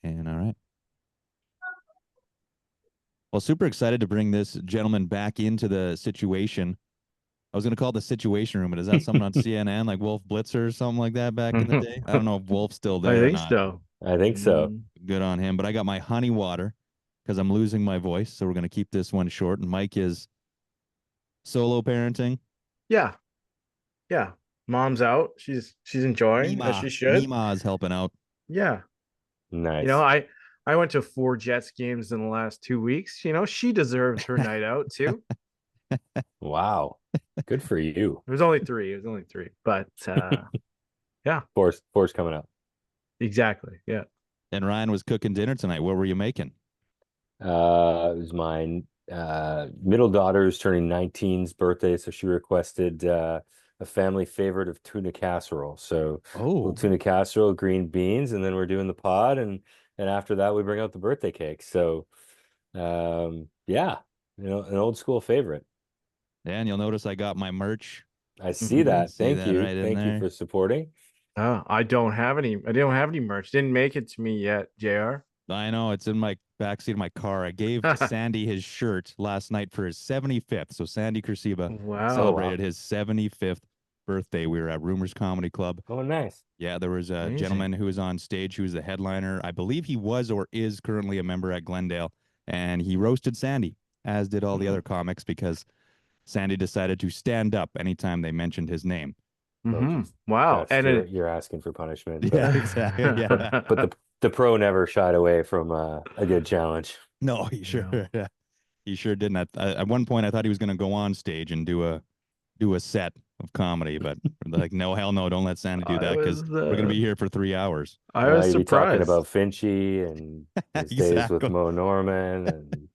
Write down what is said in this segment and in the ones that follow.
And all right. Well, super excited to bring this gentleman back into the situation. I was going to call it the Situation Room, but is that something on CNN, like Wolf Blitzer or something like that back in the day? I don't know if Wolf's still I there or think not. so. I think so. Good on him. But I got my honey water because I'm losing my voice. So we're going to keep this one short. And Mike is solo parenting. Yeah, yeah. Mom's out. She's enjoying as she should. Mima is helping out. Yeah. You know, Nice. I went to 4 Jets games in the last 2 weeks. You know, she deserves her night out too. Wow. Good for you. It was only three. It was only three. But yeah, Force coming up. exactly. Yeah. And Ryan was cooking dinner tonight. What were you making? It was my middle daughter's turning 19's birthday, so she requested a family favorite of tuna casserole. So little Oh, tuna casserole, green beans, and then we're doing the pod, and after that we bring out the birthday cake. So yeah, an old school favorite. and you'll notice I got my merch. I see Hmm. that. See Thank that you. right in Thank you there. for supporting. I don't have any. I don't have any merch. Didn't make it to me yet, Jr. I know it's in my backseat of my car. I gave Sandy his shirt last night for his 75th. So Sandy Kursiba Oh Wow. wow. celebrated his 75th birthday. We were at Rumors Comedy Club. Oh nice. Yeah, there was a Amazing. gentleman who was on stage who was the headliner. I believe he was or is currently a member at Glendale, and he roasted Sandy, as did all the other comics, because Sandy decided to stand up anytime they mentioned his name. Oh Hmm. geez. Wow. That's And you're asking for punishment, but Yeah, exactly. Yeah. but the pro never shied away from a good challenge. No, he sure, yeah. yeah, he sure didn't. At one point, I thought he was going to go on stage and do a set of comedy, but like, no, hell no, don't let Sandy do I that because was we're going to uh be here for 3 hours. I was You'd be talking surprised. about Finchy and his days with Exactly. Mo Norman and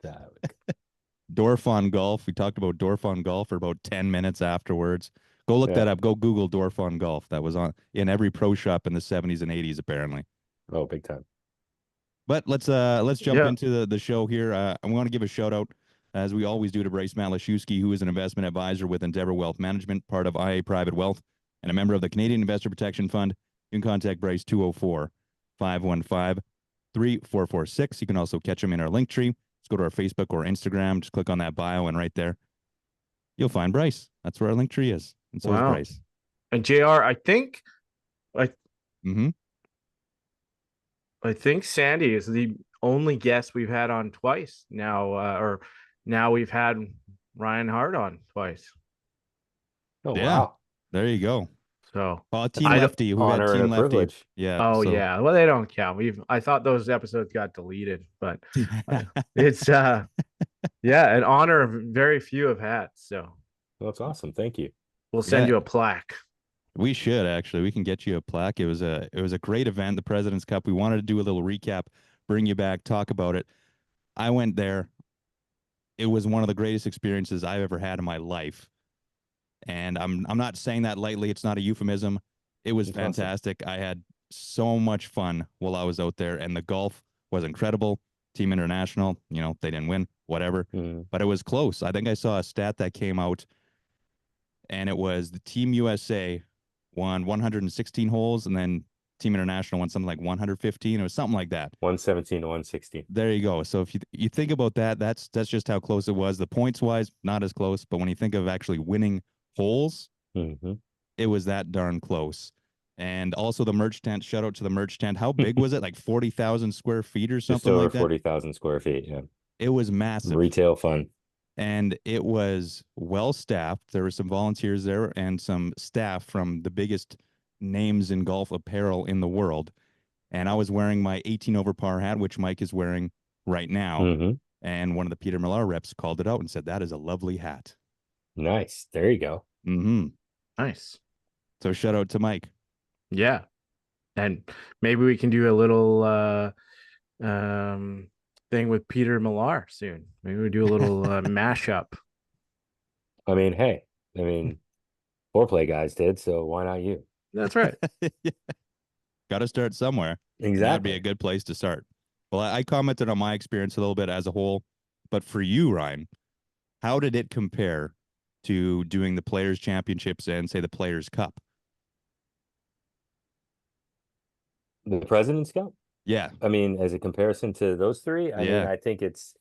Dorf Golf. We talked about Dorf Golf for about 10 minutes afterwards. Go look yeah. that up. Go Google Dorf Golf. That was on in every pro shop in the 70s and 80s, apparently. Oh, big time. But let's jump Yeah. into the show here. I want to give a shout out, as we always do, to Bryce Malashewski, who is an investment advisor with Endeavor Wealth Management, part of IA Private Wealth, and a member of the Canadian Investor Protection Fund. You can contact Bryce 204 515 3446. You can also catch him in our link tree. Just go to our Facebook or Instagram. Just click on that bio, and right there, you'll find Bryce. That's where our link tree is. And so is Wow. Bryce. And JR, I Mm-hmm. I think Sandy is the only guest we've had on twice now, or now we've had Ryan Hart on twice. Oh, Yeah. wow. There you go. So Oh, Team I don't. Lefty. We've had Honor and Team a Lefty. privilege. Yeah. Oh So yeah, well they don't count. I thought those episodes got deleted, but yeah. it's yeah, an honor very few have had. So Well, that's awesome. Thank you. we'll send Yeah. you a plaque. We should actually. We can get you a plaque. It was a great event, the President's Cup. We wanted to do a little recap, bring you back, talk about it. I went there. It was one of the greatest experiences I've ever had in my life. And I'm not saying that lightly. It's not a euphemism. It was That's awesome. fantastic. I had so much fun while I was out there, and the golf was incredible. Team International, they didn't win, whatever, Mm. but it was close. I think I saw a stat that came out, and it was the Team USA won 116 holes, and then Team International won something like 115. It was something like that. 117 to 116. There you go. So if you think about that, that's just how close it was. The points wise, not as close, but when you think of actually winning holes, Mm-hmm. it was that darn close. And also the merch tent. Shout out to the merch tent. How big was it? Like 40,000 square feet or Just something over like that. 40,000 square feet. Yeah. It was massive. Retail fun. And it was well staffed. There were some volunteers there and some staff from the biggest names in golf apparel in the world. And I was wearing my 18 over par hat, which Mike is wearing right now. Mm-hmm. And one of the Peter Millar reps called it out and said, "That is a lovely hat." Nice. There you go. Mm-hmm. Nice. So shout out to Mike. Yeah. And maybe we can do a little um thing with Peter Millar soon. Maybe we do a little mashup. I mean, hey, foreplay guys did, so why not you? That's right. Got to start somewhere. And that'd be a Exactly. good place to start. Well, I commented on my experience a little bit as a whole, but for you, Ryan, how did it compare to doing the Players Championships and say the Players Cup? The President's Cup? Yeah. I mean, as a comparison to those three, I mean, Yeah. I think it's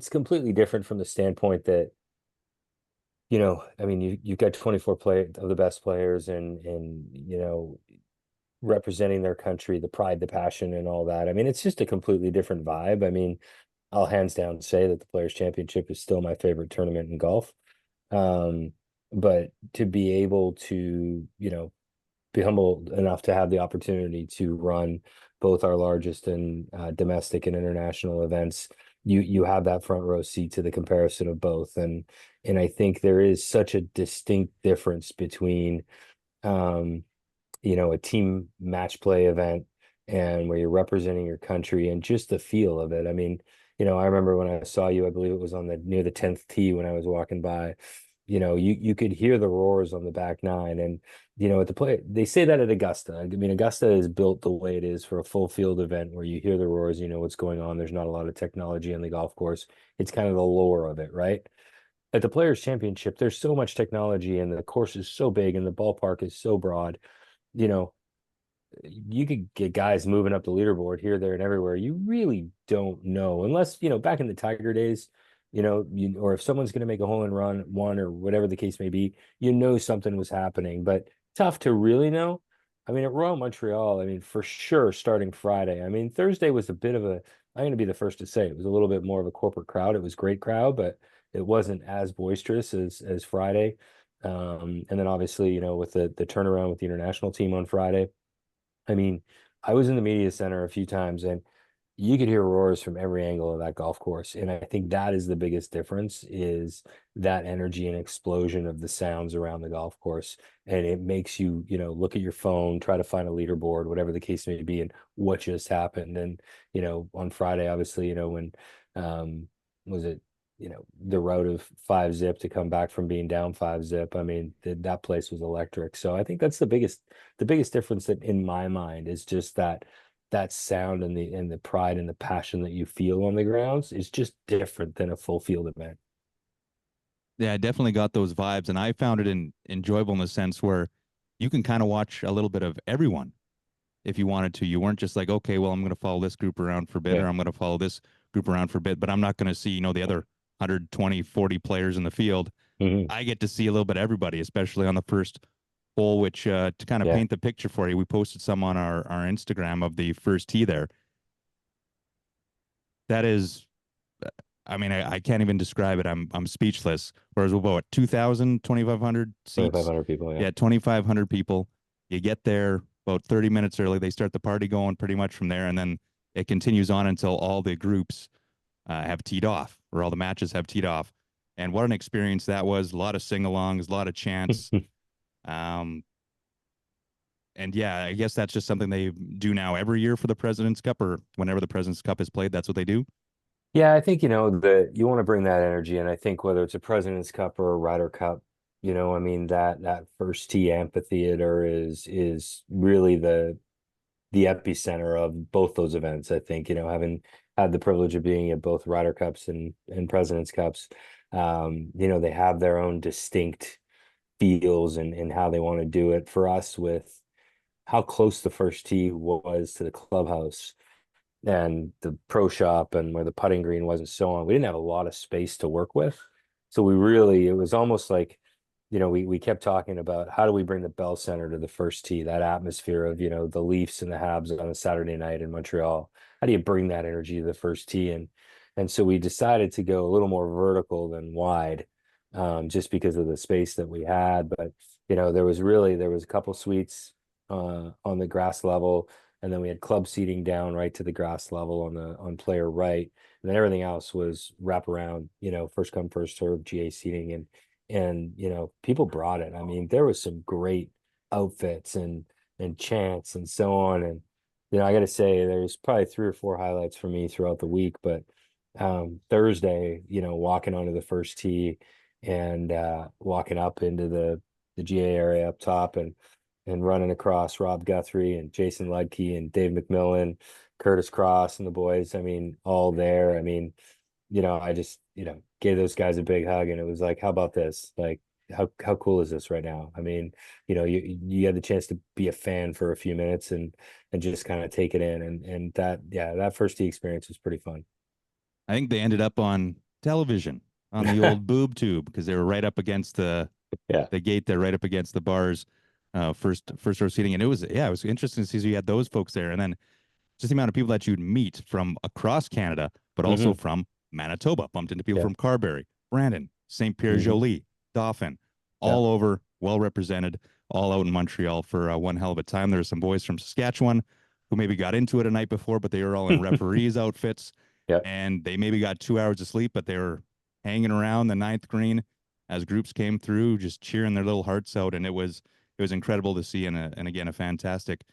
completely different from the standpoint that, you know, I mean, you've got 24 play of the best players and you know, representing their country, the pride, the passion, and all that. I mean, it's just a completely different vibe. I mean, I'll hands down say that the Players Championship is still my favorite tournament in golf. Um, but to be able to, you know, be humble enough to have the opportunity to run both our largest and domestic and international events, you have that front row seat to the comparison of both, and I think there is such a distinct difference between um, you know, a team match play event and where you're representing your country and just the feel of it. I mean, you know, I remember when I saw you, I believe it was on the near the 10th tee when I was walking by, you know, you could hear the roars on the back nine. And, you know, at the play, they say that at Augusta. I mean, Augusta is built the way it is for a full field event where you hear the roars, you know what's going on. There's not a lot of technology on the golf course. It's kind of the lore of it, right? At the Players Championship, there's so much technology and the course is so big and the ballpark is so broad, you know, you could get guys moving up the leaderboard here, there, and everywhere. You really don't know unless, you know, back in the Tiger days, you know, or if someone's going to make a hole in run one or whatever the case may be, you know, something was happening, but tough to really know. I mean, at Royal Montreal, I mean, for sure, starting Friday. I mean, Thursday was a bit of a, I'm going to be the first to say it was a little bit more of a corporate crowd. It was a great crowd, but it wasn't as boisterous as Friday. And then obviously, you know, with the turnaround with the international team on Friday, I mean, I was in the media center a few times and you could hear roars from every angle of that golf course. And I think that is the biggest difference is that energy and explosion of the sounds around the golf course. And it makes you, you know, look at your phone, try to find a leaderboard, whatever the case may be, and what just happened. And, you know, on Friday, obviously, you know, when was it, you know, the route of 5-zip to come back from being down 5-zip. I mean, that place was electric. So I think that's the biggest difference that in my mind is just that sound and the pride and the passion that you feel on the grounds is just different than a full field event. Yeah, I definitely got those vibes, and I found it enjoyable in the sense where you can kind of watch a little bit of everyone if you wanted to. You weren't just like, okay, well, I'm going to follow this group around for a bit, Yeah. or I'm going to follow this group around for a bit, but I'm not going to see, you know, the other 120, 40 players in the field. Mhm. I get to see a little bit of everybody, especially on the first hole, which to kind of Yeah. paint the picture for you, we posted some on our Instagram of the first tee there. That is, I mean, I can't even describe it. I'm speechless. Whereas about 2,000, 2,500 seats. 2,500 people. Yeah. Yeah, 2,500 people. You get there about 30 minutes early. They start the party going pretty much from there, and then it continues on until all the groups have teed off, or all the matches have teed off. And what an experience that was! A lot of sing-alongs, a lot of chants. Um, and yeah, I guess that's just something they do now every year for the President's Cup, or whenever the President's Cup is played. That's what they do. Yeah, I think, you know, that you want to bring that energy. And I think whether it's a President's Cup or a Ryder Cup, you know, I mean, that first tee amphitheater is really the epicenter of both those events. I think, you know, having had the privilege of being at both Ryder Cups and President's Cups, you know, they have their own distinct feels and how they want to do it. For us, with how close the first tee was to the clubhouse and the pro shop and where the putting green was and so on, we didn't have a lot of space to work with. So we really, it was almost like, you know, we kept talking about how do we bring the Bell Center to the first tee, that atmosphere of, you know, the Leafs and the Habs on a Saturday night in Montreal. How do you bring that energy to the first tee? And so we decided to go a little more vertical than wide, just because of the space that we had. But, you know, there was a couple suites on the grass level, and then we had club seating down right to the grass level on player right, and then everything else was wrap around, you know, first come first serve GA seating, and you know, people brought it. I mean, there was some great outfits and chants and so on. And you know, I got to say, there's probably three or four highlights for me throughout the week. But Thursday, you know, walking onto the first tee and walking up into the GA area up top and running across Rob Guthrie and Jason Ludke and Dave McMillan, Curtis Cross and the boys. I mean, all there. I mean, you know, I just, you know, gave those guys a big hug and it was like, how about this? Like, how cool is this right now? I mean, you had the chance to be a fan for a few minutes and just kind of take it in, and that first tee experience was pretty fun. I think they ended up on television on the old boob tube because they were right up against Yeah. the gate there, right up against the bars, first row seating, and it was interesting to see. So you had those folks there, and then just the amount of people that you'd meet from across Canada, but also from Manitoba. Bumped into people Yeah. from Carberry, Brandon, St. Pierre, Jolie, Dauphin, all over, well represented, all out in Montreal for one hell of a time. There were some boys from Saskatchewan who maybe got into it a night before, but they were all in referees outfits, Yeah. and they maybe got 2 hours of sleep, but they were hanging around the ninth green as groups came through, just cheering their little hearts out, and it was incredible to see, and again a fantastic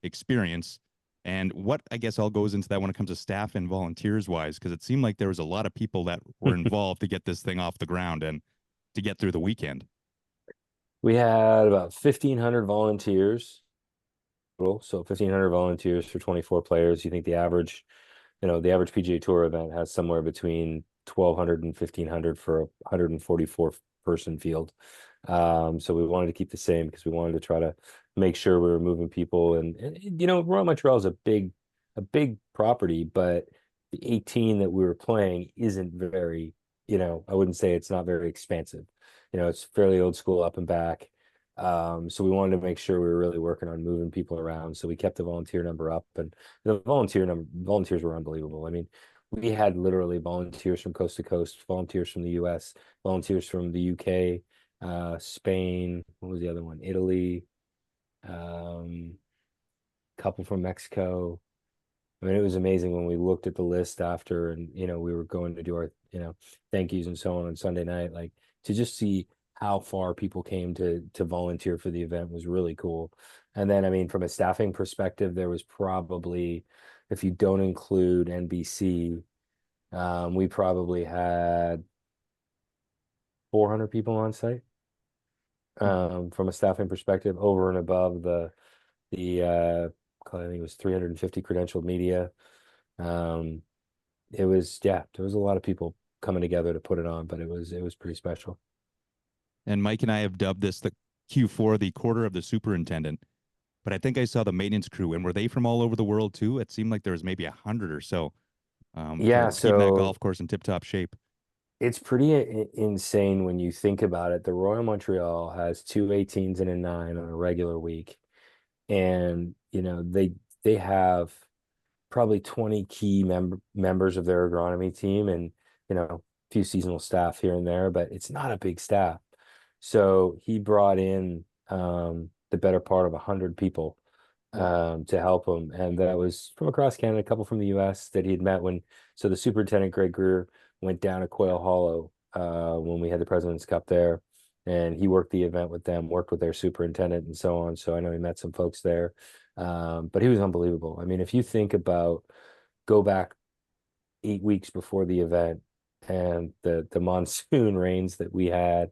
experience. And what I guess all goes into that when it comes to staff and volunteers wise, because it seemed like there was a lot of people that were involved to get this thing off the ground and to get through the weekend. We had about 1,500 volunteers total, so 1,500 volunteers for 24 players. You think the average PGA Tour event has somewhere between 1,200 and 1,500 for a 144 person field. So we wanted to keep the same because we wanted to try to make sure we were moving people. And Royal Montreal is a big property, but the 18 that we were playing isn't very, I wouldn't say it's not very expansive. It's fairly old school up and back. So we wanted to make sure we were really working on moving people around. So we kept the volunteer number up, and the volunteers were unbelievable. I mean, we had literally volunteers from coast to coast, volunteers from the US, volunteers from the UK, Spain, what was the other one? Italy, couple from Mexico. I mean, it was amazing when we looked at the list after, and we were going to do our thank yous and so on Sunday night, like to just see how far people came to volunteer for the event was really cool. And then, I mean, from a staffing perspective, there was probably, if you don't include NBC, we probably had 400 people on site. From a staffing perspective, over and above the I think it was 350 credentialed media. There was a lot of people coming together to put it on, but it was pretty special. And Mike and I have dubbed this the Q4, the quarter of the superintendent. But I think I saw the maintenance crew, and were they from all over the world too? It seemed like there was maybe 100 or so. Yeah, keeping that so golf course in tip-top shape. it's pretty insane when you think about it. The Royal Montreal has two 18s and a 9 on a regular week, and they have probably 20 key members of their agronomy team, and a few seasonal staff here and there, but it's not a big staff. So he brought in the better part of 100 people to help him, and that was from across Canada, a couple from the US that he had met so the superintendent Greg Greer went down to Quail Hollow when we had the President's Cup there, and he worked the event with them, worked with their superintendent and so on. So I know he met some folks there, but he was unbelievable. I mean, if you think about, go back 8 weeks before the event and the monsoon rains that we had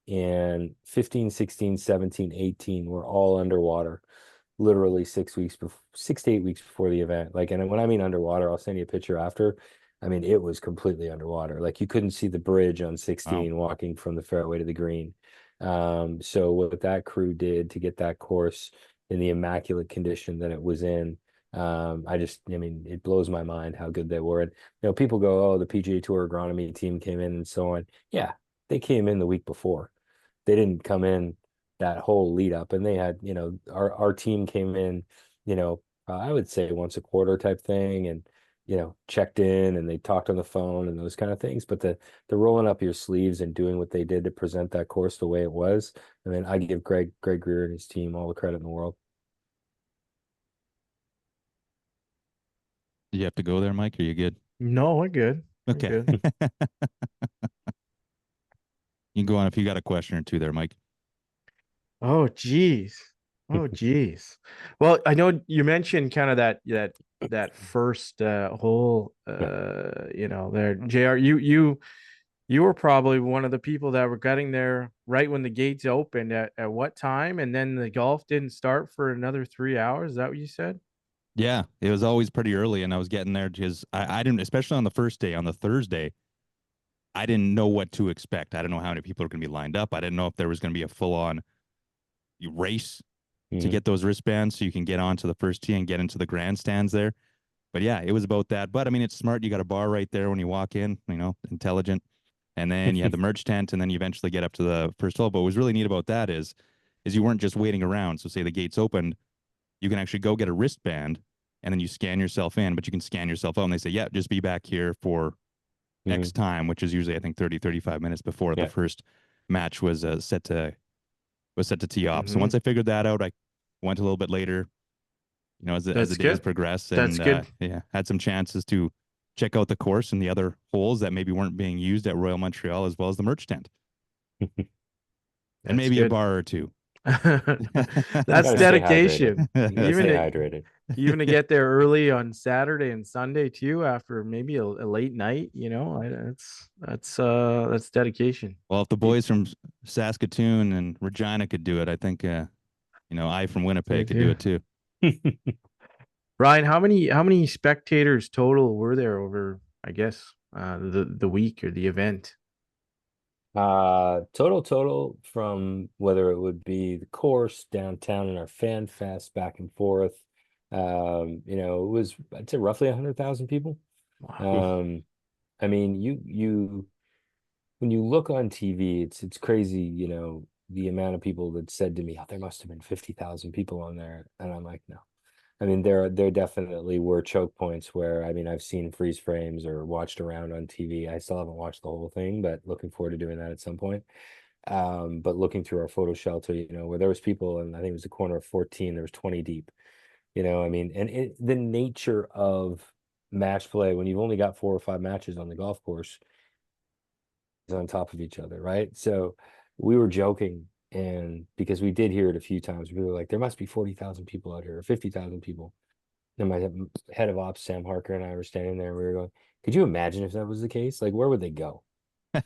in 15, 16, 17, 18 were all underwater, literally 6 to 8 weeks before the event. Like, and when I mean underwater, I'll send you a picture after. I mean, it was completely underwater. Like, you couldn't see the bridge on 16 walking from the fairway to the green. So what that crew did to get that course in the immaculate condition that it was in, I mean, it blows my mind how good they were. And people go, oh, the PGA Tour agronomy team came in and so on. Yeah, they came in the week before. They didn't come in that whole lead up, and they had, our team came in, I would say once a quarter type thing, and checked in, and they talked on the phone and those kind of things. But the rolling up your sleeves and doing what they did to present that course the way it was, I mean, I give Greg Greer and his team all the credit in the world. Do you have to go there, Mike? Are you good? No, we're good. We're Okay. good. You can go on if you got a question or two there, Mike. Oh, geez. Oh, geez. Well, I know you mentioned kind of that first hole, there, JR. You were probably one of the people that were getting there right when the gates opened. At what time? And then the golf didn't start for another 3 hours. Is that what you said? Yeah, it was always pretty early, and I was getting there because I didn't, especially on the first day, on the Thursday, I didn't know what to expect. I didn't know how many people are going to be lined up. I didn't know if there was going to be a full on race to Mhm. get those wristbands so you can get onto the first tee and get into the grandstands there. But yeah, it was about that. But I mean, it's smart. You got a bar right there when you walk in, intelligent. And then you had the merch tent, and then you eventually get up to the first hole. But what was really neat about that is you weren't just waiting around. So say the gates opened, you can actually go get a wristband, and then you scan yourself in, but you can scan yourself out. And they say, yeah, just be back here for X Mhm. time, which is usually I think 30, 35 minutes before the Yeah. first match was set to tee off. So Mm-hmm. once I figured that out, I went a little bit later, as the That's days good. progressed, That's and good. yeah, had some chances to check out the course and the other holes that maybe weren't being used at Royal Montreal, as well as the merch tent and That's maybe a good. bar or two. That's Gotta stay hydrated. dedication. You gotta Even stay to hydrated. get there early on Saturday and Sunday too, after maybe a late night. That's dedication. Well, if the You, boys from Saskatoon and Regina could do it, I think I from they Winnipeg could do do. it too. Ryan, how many spectators total were there over, I guess, the week or the event? Total from whether it would be the course downtown and our fan fest back and forth. It was, I'd say, roughly 100,000 people. Wow. Um, I mean, you when you look on TV, it's crazy, the amount of people that said to me, "Oh, there must have been 50,000 people on there," and I'm like, no. I mean, there definitely were choke points where, I mean, I've seen freeze frames or watched around on TV. I still haven't watched the whole thing, but looking forward to doing that at some point. But looking through our photo shelter, where there was people, and I think it was the corner of 14, there was 20 deep. I mean, and the nature of match play when you've only got 4 or 5 matches on the golf course is on top of each other, right? So we were joking, and because we did hear it a few times, we were like, there must be 40,000 people out here or 50,000 people. And my head of ops, Sam Harker, and I were standing there, and we were going, could you imagine if that was the case? Like, where would they go?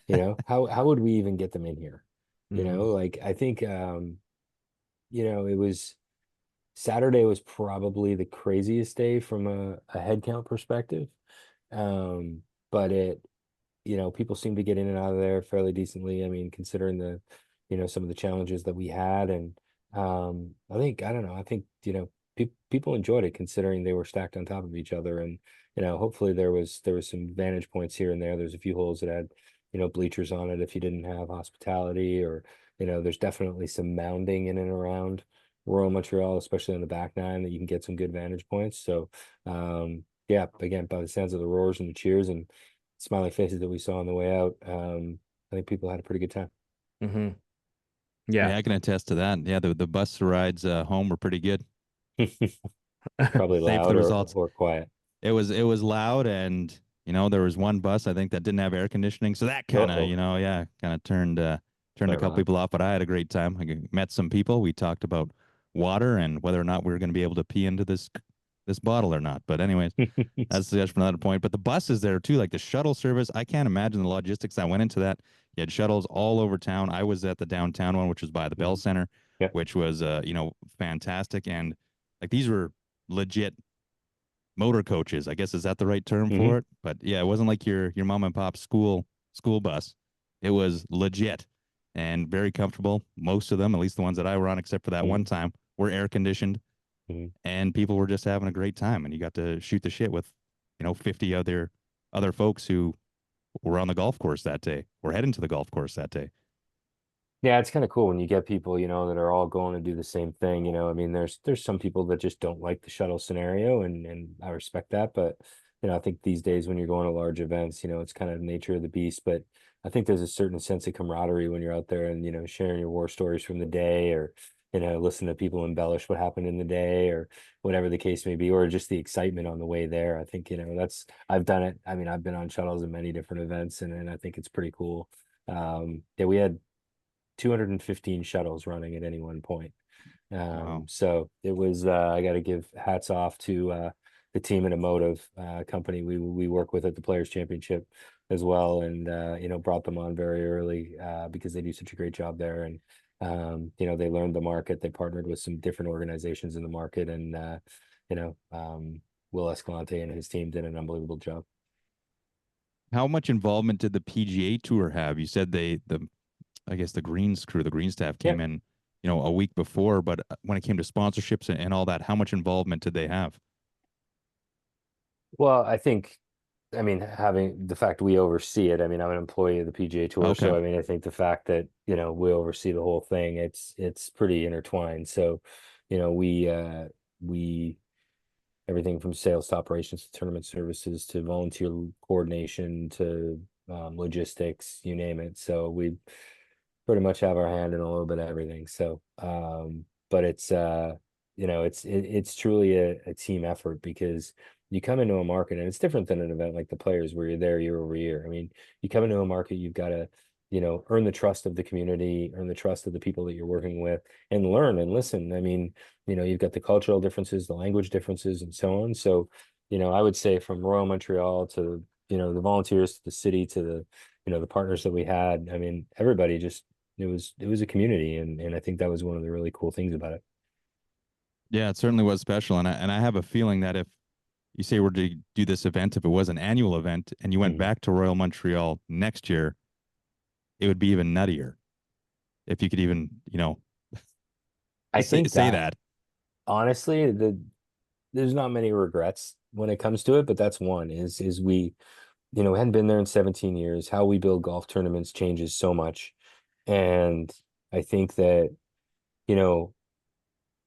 How would we even get them in here? Mhm. Like, I think it was Saturday was probably the craziest day from a head count perspective. But people seem to get in and out of there fairly decently. I mean, considering some of the challenges that we had. And I don't know, I think, people enjoyed it considering they were stacked on top of each other. And, hopefully there was some vantage points here and there. There's a few holes that had, bleachers on it if you didn't have hospitality, or, there's definitely some mounding in and around Royal Montreal, especially on the back nine, that you can get some good vantage points. So, yeah, again, by the sounds of the roars and the cheers and smiling faces that we saw on the way out, I think people had a pretty good time. Mhm. Yeah. Yeah, I can attest to that. Yeah, the bus rides home were pretty good. Probably Save loud the or results. or quiet. It was loud, and there was one bus I think that didn't have air conditioning, so that kind of Uh-oh. yeah, kind of turned a Sorry couple about people off. But I had a great time. Met some people. We talked about water and whether or not we were going to be able to pee into this bottle or not. But anyways, that. that's just for another point. But the bus is there too, like the shuttle service. I can't imagine the logistics that went into that. You had shuttles all over town. I was at the downtown one, which was by the Bell Mhm. Center, Yeah. which was fantastic. And like these were legit motor coaches. I guess is that the right term Hmm. for it? But yeah, it wasn't like your mom and pop school bus. It was legit and very comfortable. Most of them, at least the ones that I were on, except for that Hmm. one time, were air conditioned, Hmm. and people were just having a great time. And you got to shoot the shit with 50 other folks who were on the golf course that day or heading to the golf course that day. Yeah, it's kind of cool when you get people, that are all going to do the same thing. I mean, there's some people that just don't like the shuttle scenario, and I respect that. But I think these days when you're going to large events, it's kind of the nature of the beast. But I think there's a certain sense of camaraderie when you're out there and sharing your war stories from the day, or listen to people embellish what happened in the day, or whatever the case may be, or just the excitement on the way there. I think that's I've done it. I mean, I've been on shuttles at many different events, and I think it's pretty cool. Yeah, we had 215 shuttles running at any one point. Wow. So it was, I got to give hats off to the team in Emotive company we work with at the Players Championship as well, and brought them on very early because they do such a great job there. And they learned the market. They partnered with some different organizations in the market, and you know, um, Will Escalante and his team did an unbelievable job. How much involvement did the PGA Tour have? You said I guess the greens crew, the green staff came Yep. in, a week before, but when it came to sponsorships and all that, how much involvement did they have? Well, I mean, having the fact we oversee it, I mean, I'm an employee of the PGA Tour, Okay. so I mean, I think the fact that, we oversee the whole thing, it's pretty intertwined. So, we everything from sales to operations to tournament services to volunteer coordination to logistics, you name it. So we pretty much have our hand in a little bit of everything. So, but it's truly a team effort because you come into a market and it's different than an event like the Players where you're there year over year. I mean, you come into a market, you've got to, earn the trust of the community, earn the trust of the people that you're working with, and learn and listen. I mean, you've got the cultural differences, the language differences, and so on. So, I would say from Royal Montreal to, the volunteers to the city to the partners that we had. I mean, everybody just it was a community, and I think that was one of the really cool things about it. Yeah, it certainly was special. And I have a feeling that if you say we're to do this event, if it was an annual event and you went Mhm. back to Royal Montreal next year, it would be even nuttier. If you could even, I say, think say that that. honestly, there's not many regrets when it comes to it, but that's one is we, we hadn't been there in 17 years. How we build golf tournaments changes so much. And I think that, you know,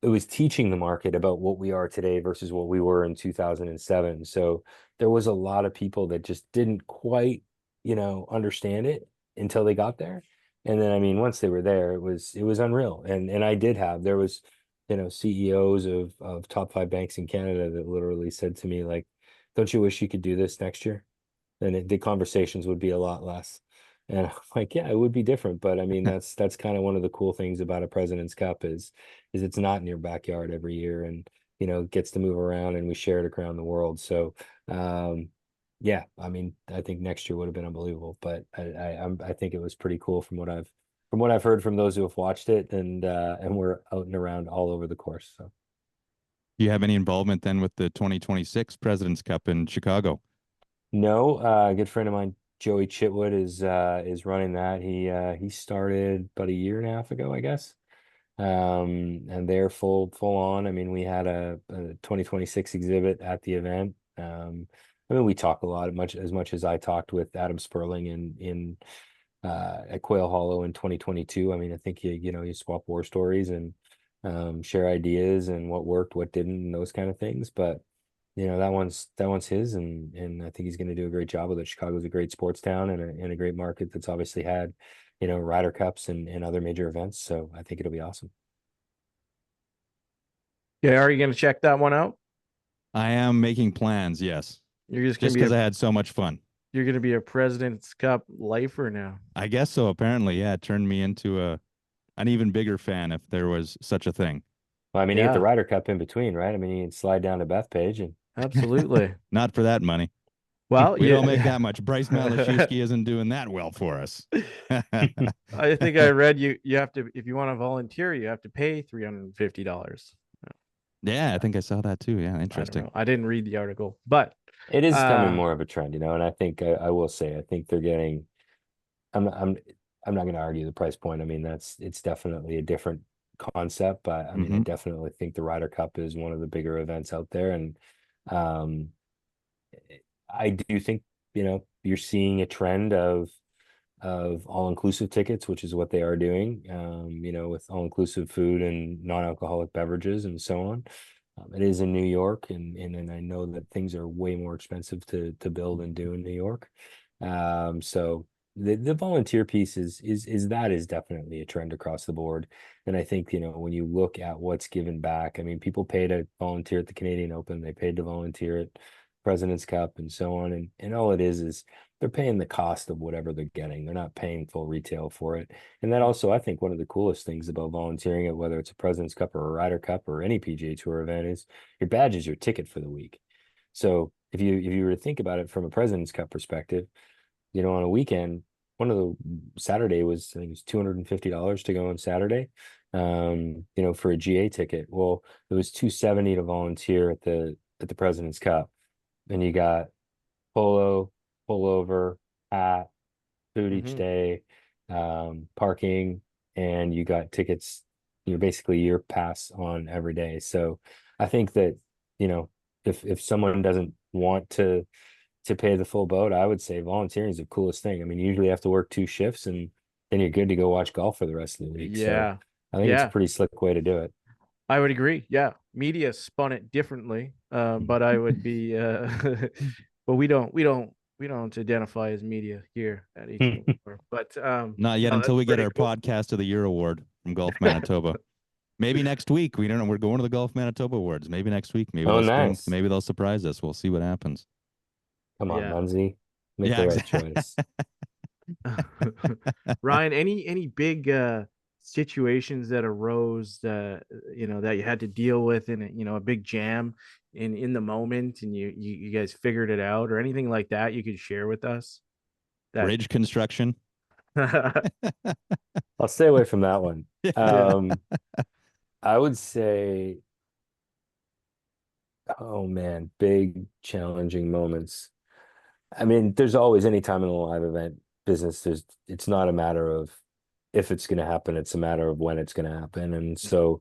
it was teaching the market about what we are today versus what we were in 2007. So there was a lot of people that just didn't quite, understand it until they got there. And then I mean, once they were there, it was unreal. And I did have there was, CEOs of top 5 banks in Canada that literally said to me, like, don't you wish you could do this next year? And the conversations would be a lot less. And I'm like, yeah, it would be different, but I mean, that's kind of one of the cool things about a President's Cup is it's not in your backyard every year, and gets to move around, and we share it around the world. So, yeah, I mean, I think next year would have been unbelievable, but I think it was pretty cool from what I've heard from those who have watched it, and we're out and around all over the course. So. Do you have any involvement then with the 2026 President's Cup in Chicago? No, a good friend of mine, Joey Chitwood, is running that. He started about a year and a half ago, I guess. And they're full on. I mean, we had a 2026 exhibit at the event. I mean, we talk a lot, much as I talked with Adam Sperling in at Quail Hollow in 2022. I mean, I think you swap war stories and share ideas and what worked, what didn't, and those kind of things. But that one's his, and I think he's going to do a great job with it. Chicago's a great sports town and a great market that's obviously had, Ryder Cups and other major events. So I think it'll be awesome. Yeah, are you going to check that one out? I am making plans, yes. You're just going Just to be because I had so much fun. you're going to be a President's Cup lifer now. I guess so, apparently. Yeah, it turned me into an even bigger fan if there was such a thing. Well, I mean, you get the Yeah, Ryder Cup in between, right? I mean, you can slide down to Bethpage and absolutely. Not for that money. Well, We don't make yeah. that much. Bryce Malashewski isn't doing that well for us. I think I read you have to, if you want to volunteer, you have to pay $350. Yeah, I think I saw that too. Yeah, I don't interesting. know. I didn't read the article, but it is becoming uh more of a trend, and I think I will say I think they're getting. I'm not going to argue the price point. I mean, it's definitely a different concept, but I mean, I Hmm. definitely think the Ryder Cup is one of the bigger events out there, and um, I do think you're seeing a trend of all-inclusive tickets, which is what they are doing, with all-inclusive food and non-alcoholic beverages and so on. It is in New York, and I know that things are way more expensive to build and do in New York. So the volunteer piece is definitely a trend across the board. And I think, when you look at what's given back, I mean, people pay to volunteer at the Canadian Open, they paid to volunteer at President's Cup and so on. And all it is they're paying the cost of whatever they're getting. They're not paying full retail for it. And that also, I think one of the coolest things about volunteering at whether it's a President's Cup or a Ryder Cup or any PGA Tour event is your badge is your ticket for the week. So if you were to think about it from a President's Cup perspective, on a weekend, one of the Saturday was, I think it was $250 to go on Saturday, for a GA ticket. Well, it was $270 to volunteer at the President's Cup. And you got polo, pullover, hat, food each Mhm. day, parking, and you got tickets, basically year pass on every day. So I think that, if someone doesn't want to pay the full boat, I would say volunteering is the coolest thing. I mean, you usually have to work 2 shifts and then you're good to go watch golf for the rest of the week. So Yeah. I think it's a Yeah. pretty slick way to do it. I would agree. Yeah. Media spun it differently. But I would be but we don't identify as media here at EP24. But Not yet no, until that's we get pretty our cool. podcast of the year award from Golf Manitoba. Maybe next week. We don't know. We're going to the Golf Manitoba Awards. Maybe next week. Maybe Oh, they'll spring. nice. Maybe they'll surprise us. We'll see what happens. Come on, Yeah. Lindsay. Make Yeah, the right exactly. choice. Ryan, any big situations that arose that you had to deal with in a big jam in the moment, and you guys figured it out, or anything like that you could share with us? That Bridge construction. I'll stay away from that one. Yeah. I would say, oh man, big challenging moments. I mean, there's always any time in the live event business, it's not a matter of if it's going to happen, it's a matter of when it's going to happen. And so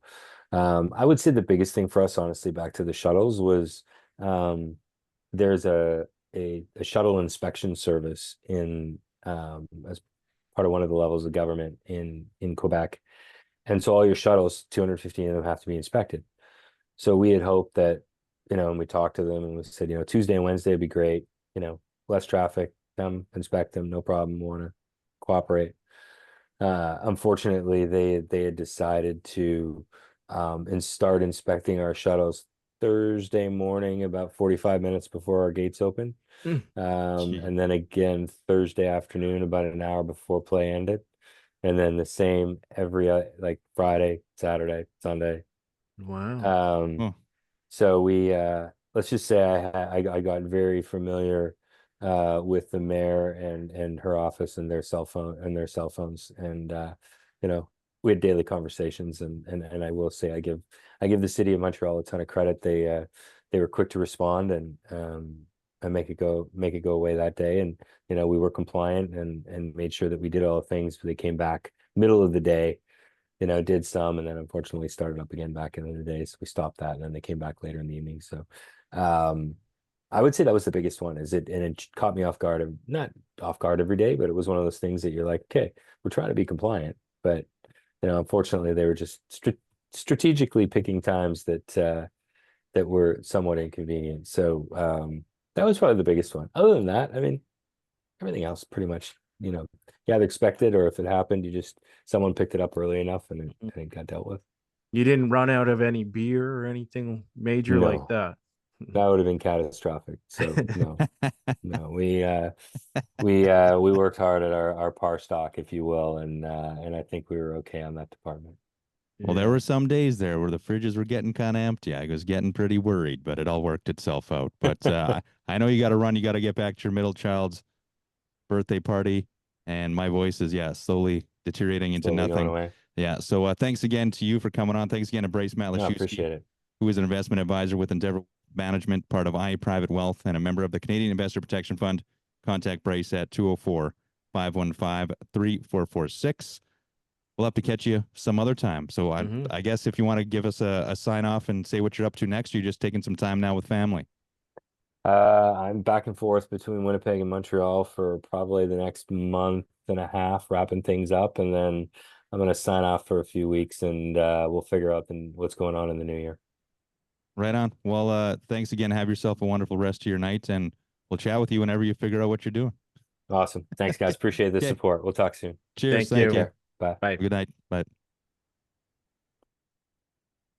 I would say the biggest thing for us, honestly, back to the shuttles was there's a shuttle inspection service as part of one of the levels of government in Quebec. And so all your shuttles, 215 of them have to be inspected. So we had hoped that, and we talked to them and we said, Tuesday and Wednesday would be great, less traffic, come inspect them, no problem, want to cooperate. Unfortunately, they had decided to and start inspecting our shuttles Thursday morning, about 45 minutes before our gates open. Gee. And then again Thursday afternoon, about an hour before play ended. And then the same every like Friday, Saturday, Sunday. Wow. Oh, So we let's just say I got very familiar with the mayor and her office and their cell phones, and we had daily conversations, and I will say I give the city of Montreal a ton of credit. They were quick to respond and make it go away that day, and we were compliant and made sure that we did all the things. They came back middle of the day, did some, and then unfortunately started up again back in the day. So we stopped that, and then they came back later in the evening. So I would say that was the biggest one. And it caught me off guard, not off guard every day, but it was one of those things that you're like, okay, we're trying to be compliant, but unfortunately they were just strategically picking times that were somewhat inconvenient. So that was probably the biggest one. Other than that, I mean, everything else pretty much, you either expect it, or if it happened, someone picked it up early enough and it got dealt with. You didn't run out of any beer or anything major like No, that? that would have been catastrophic. So no, no, we worked hard at our par stock, if you will, and I think we were okay on that department. well, there were some days there where the fridges were getting kind of empty. I was getting pretty worried, but it all worked itself out. But I know you got to run. You got to get back to your middle child's birthday party. And my voice is, slowly deteriorating into Slowly going nothing. away. Yeah. So thanks again to you for coming on. Thanks again to Bryce No, I Matlashewski, appreciate it. who is an investment advisor with Endeavor Management, part of IA Private Wealth, and a member of the Canadian Investor Protection Fund. Contact Bryce at 204-515-3446. We'll have to catch you some other time. So I guess if you want to give us a sign off and say what you're up to next, you're just taking some time now with family. I'm back and forth between Winnipeg and Montreal for probably the next month and a half, wrapping things up, and then I'm going to sign off for a few weeks, and we'll figure out what's going on in the new year. Right on. Well, thanks again. Have yourself a wonderful rest of your night, and we'll chat with you whenever you figure out what you're doing. Awesome. Thanks, guys. Appreciate the Okay. support. We'll talk soon. Cheers. Thank you. Take care. Bye. Bye. Good night. Bye.